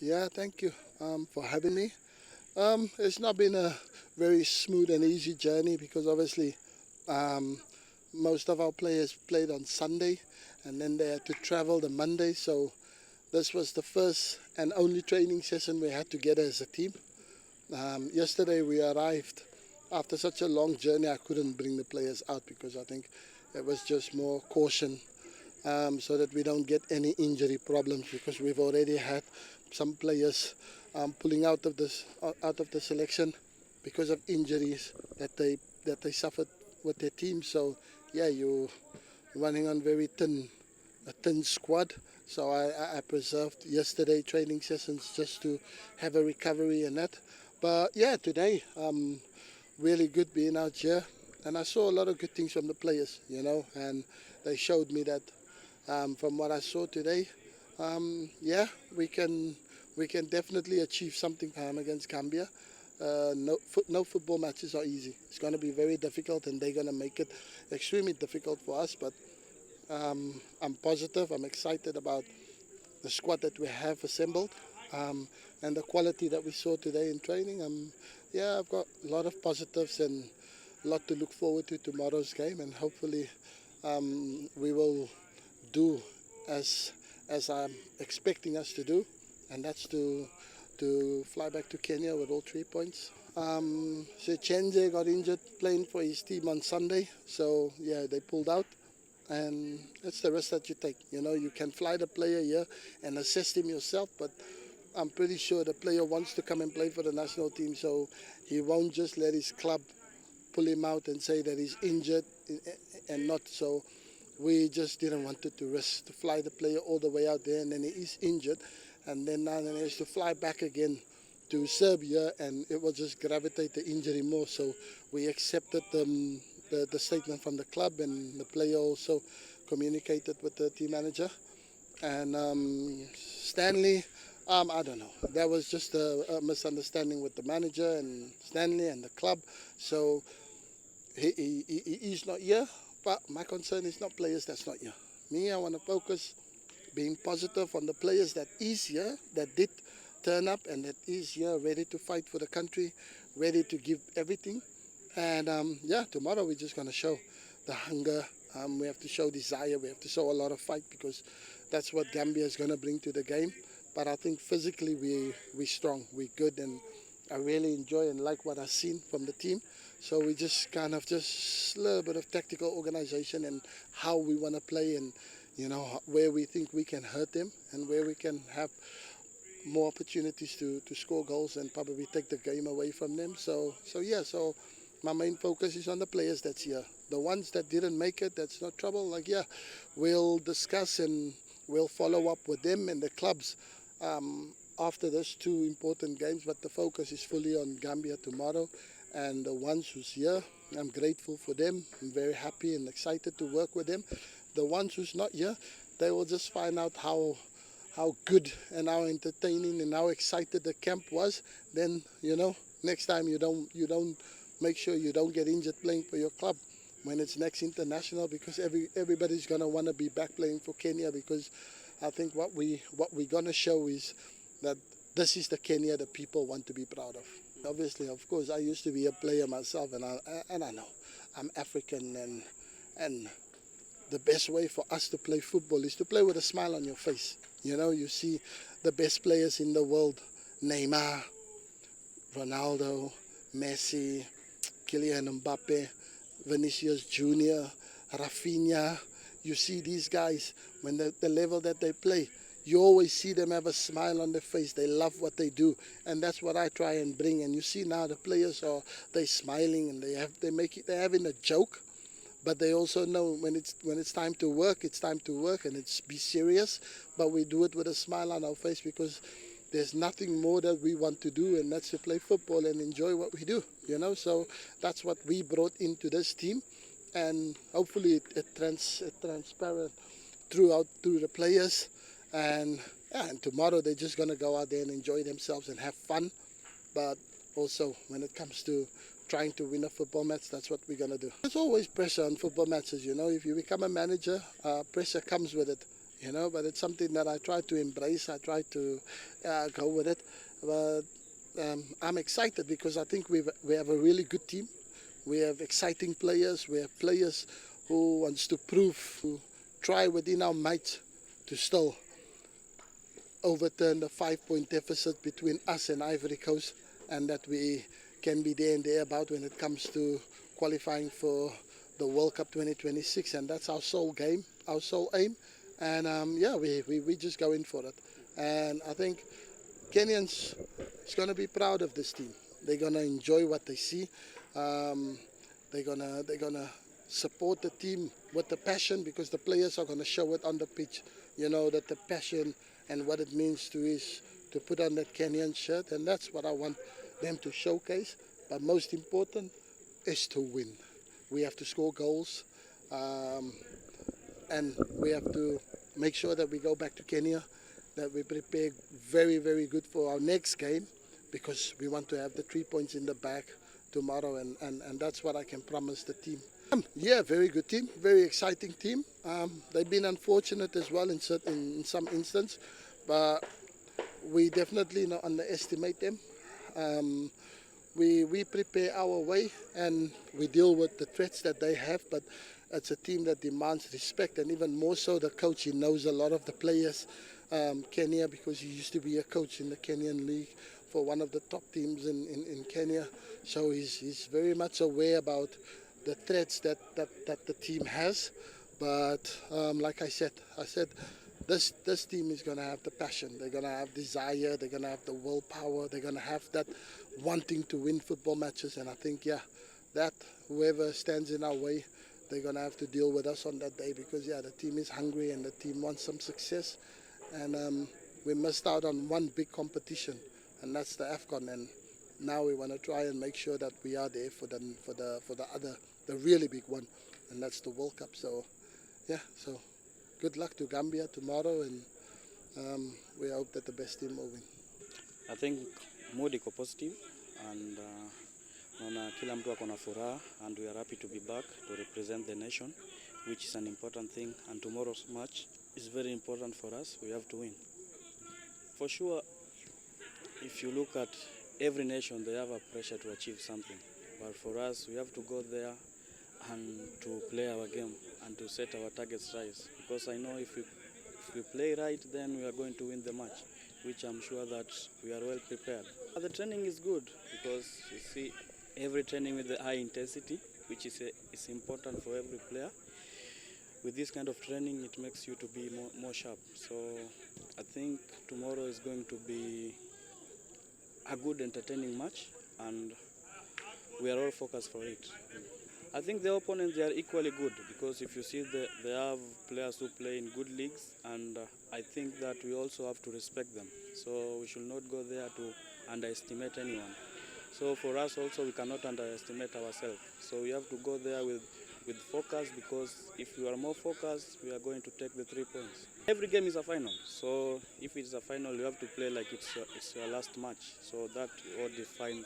Yeah, thank you for having me. It's not been a very smooth and easy journey because obviously um, most of our players played on Sunday and then they had to travel the Monday. So this was the first and only training session we had together as a team. Yesterday we arrived after such a long journey. I couldn't bring the players out because I think it was just more caution so that we don't get any injury problems because we've already had some players pulling out of the selection because of injuries that they suffered with their team. So yeah, you're running on a thin squad. So I preserved yesterday training sessions just to have a recovery and that. But yeah, today really good being out here, and I saw a lot of good things from the players, and they showed me that from what I saw today, yeah, we can we can definitely achieve something against Gambia. No football matches are easy. It's going to be very difficult, and they're going to make it extremely difficult for us. But I'm positive. I'm excited about the squad that we have assembled um, and the quality that we saw today in training. Yeah, I've got a lot of positives and a lot to look forward to tomorrow's game, and hopefully we will do as I'm expecting us to do, and that's to fly back to Kenya with all 3 points. So Chenze got injured playing for his team on Sunday, so yeah, they pulled out, and that's the risk that you take. You can fly the player here and assess him yourself, but I'm pretty sure the player wants to come and play for the national team, so he won't just let his club pull him out and say that he's injured and not. So we just didn't want to risk to fly the player all the way out there, and then he is injured, and then now he has to fly back again to Serbia, and it will just gravitate the injury more. So we accepted the statement from the club, and the player also communicated with the team manager. And Stanley, I don't know. That was just a misunderstanding with the manager and Stanley and the club. So he's not here. But my concern is not players that's not here. Me, I want to focus being positive on the players that is here, that did turn up, and that is here, ready to fight for the country, ready to give everything. And yeah, tomorrow we're just going to show the hunger. We have to show desire. We have to show a lot of fight because that's what Gambia is going to bring to the game. But I think physically we're strong, we're good, and I really enjoy and like what I've seen from the team. So we just kind of just a little bit of tactical organization and how we want to play, and where we think we can hurt them and where we can have more opportunities to score goals and probably take the game away from them. So yeah, so my main focus is on the players that's here. The ones that didn't make it, that's not trouble. Like yeah, we'll discuss and we'll follow up with them and the clubs after those two important games. But the focus is fully on Gambia tomorrow, and the ones who's here, I'm grateful for them. I'm very happy and excited to work with them. The ones who's not here, they will just find out how good and how entertaining and how excited the camp was. Then next time you don't make sure you don't get injured playing for your club when it's next international, because everybody's gonna want to be back playing for Kenya, because I think what we're gonna show is that this is the Kenya that people want to be proud of. Obviously, of course, I used to be a player myself, and I know I'm African, and the best way for us to play football is to play with a smile on your face. You see the best players in the world: Neymar, Ronaldo, Messi, Kylian Mbappe, Vinicius Junior, Rafinha. You see these guys, when the level that they play, you always see them have a smile on their face. They love what they do, and that's what I try and bring. And you see now the players they smiling, and they're having a joke, but they also know when it's time to work, it's time to work, and it's be serious. But we do it with a smile on our face because there's nothing more that we want to do, and that's to play football and enjoy what we do. So that's what we brought into this team, and hopefully it transparent through the players. And yeah, and tomorrow they're just gonna go out there and enjoy themselves and have fun. But also when it comes to trying to win a football match, that's what we're gonna do. There's always pressure on football matches. If you become a manager, pressure comes with it. you know, but it's something that I try to embrace. I try to go with it. But I'm excited because I think we have a really good team. We have exciting players. We have players who wants to prove, to try within our might to still overturn the 5-point deficit between us and Ivory Coast, and that we can be there and thereabout when it comes to qualifying for the World Cup 2026. And that's our sole game, our sole aim. And yeah, we just go in for it. And I think Kenyans is going to be proud of this team. They're going to enjoy what they see. They're gonna support the team with the passion, because the players are going to show it on the pitch. You know, that the passion and what it means to put on that Kenyan shirt. And that's what I want them to showcase. But most important is to win. We have to score goals. And we have to make sure that we go back to Kenya, that we prepare very, very good for our next game, because we want to have the 3 points in the bag tomorrow, and that's what I can promise the team. Yeah, very good team, very exciting team. They've been unfortunate as well in some instances, but we definitely not underestimate them. We prepare our way and we deal with the threats that they have, but it's a team that demands respect, and even more so the coach. He knows a lot of the players, Kenya, because he used to be a coach in the Kenyan league for one of the top teams in Kenya. So he's very much aware about the threats that the team has. But like I said, this team is going to have the passion. They're going to have desire. They're going to have the willpower. They're going to have that wanting to win football matches. And I think, yeah, that whoever stands in our way, they're going to have to deal with us on that day, because, yeah, the team is hungry and the team wants some success. And we missed out on one big competition, and that's the AFCON. And now we want to try and make sure that we are there for the really big one, and that's the World Cup. So, yeah, so good luck to Gambia tomorrow, and we hope that the best team will win. I think mood iko positive, and naona kila mtu ako na furaha, and we are happy to be back to represent the nation, which is an important thing, and tomorrow's match is very important for us. We have to win. For sure, if you look at every nation, they have a pressure to achieve something, but for us, we have to go there and to play our game and to set our targets right, because I know if we play right, then we are going to win the match, which I'm sure that we are well prepared. The training is good, because you see every training with the high intensity, which is important for every player. With this kind of training, it makes you to be more sharp. So I think tomorrow is going to be a good, entertaining match, and we are all focused for it. I think the opponents, they are equally good, because if you see they have players who play in good leagues, and I think that we also have to respect them. So we should not go there to underestimate anyone. So for us also, we cannot underestimate ourselves. So we have to go there with focus, because if you are more focused, we are going to take the 3 points. Every game is a final, so if it's a final, you have to play like it's your last match. So that will define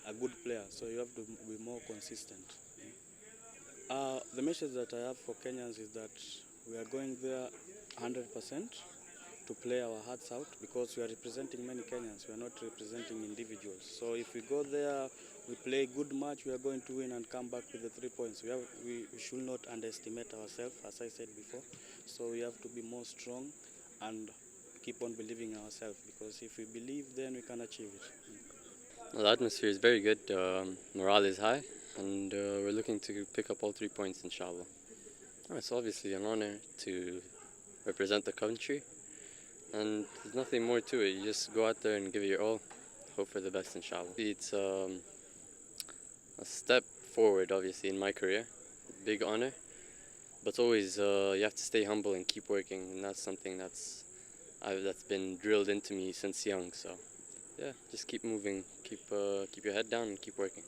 a good player. So you have to be more consistent. The message that I have for Kenyans is that we are going there 100% to play our hearts out, because we are representing many Kenyans. We are not representing individuals. So if we go there, we play a good match, we are going to win and come back with the 3 points. We should not underestimate ourselves, as I said before. So we have to be more strong and keep on believing in ourselves, because if we believe, then we can achieve it. Well, the atmosphere is very good. Morale is high, and we're looking to pick up all 3 points, inshallah. It's obviously an honor to represent the country, and there's nothing more to it. You just go out there and give it your all, hope for the best, inshallah. It's a step forward, obviously, in my career. Big honor, but always you have to stay humble and keep working, and that's something that's been drilled into me since young. So yeah, just keep moving, keep your head down and keep working.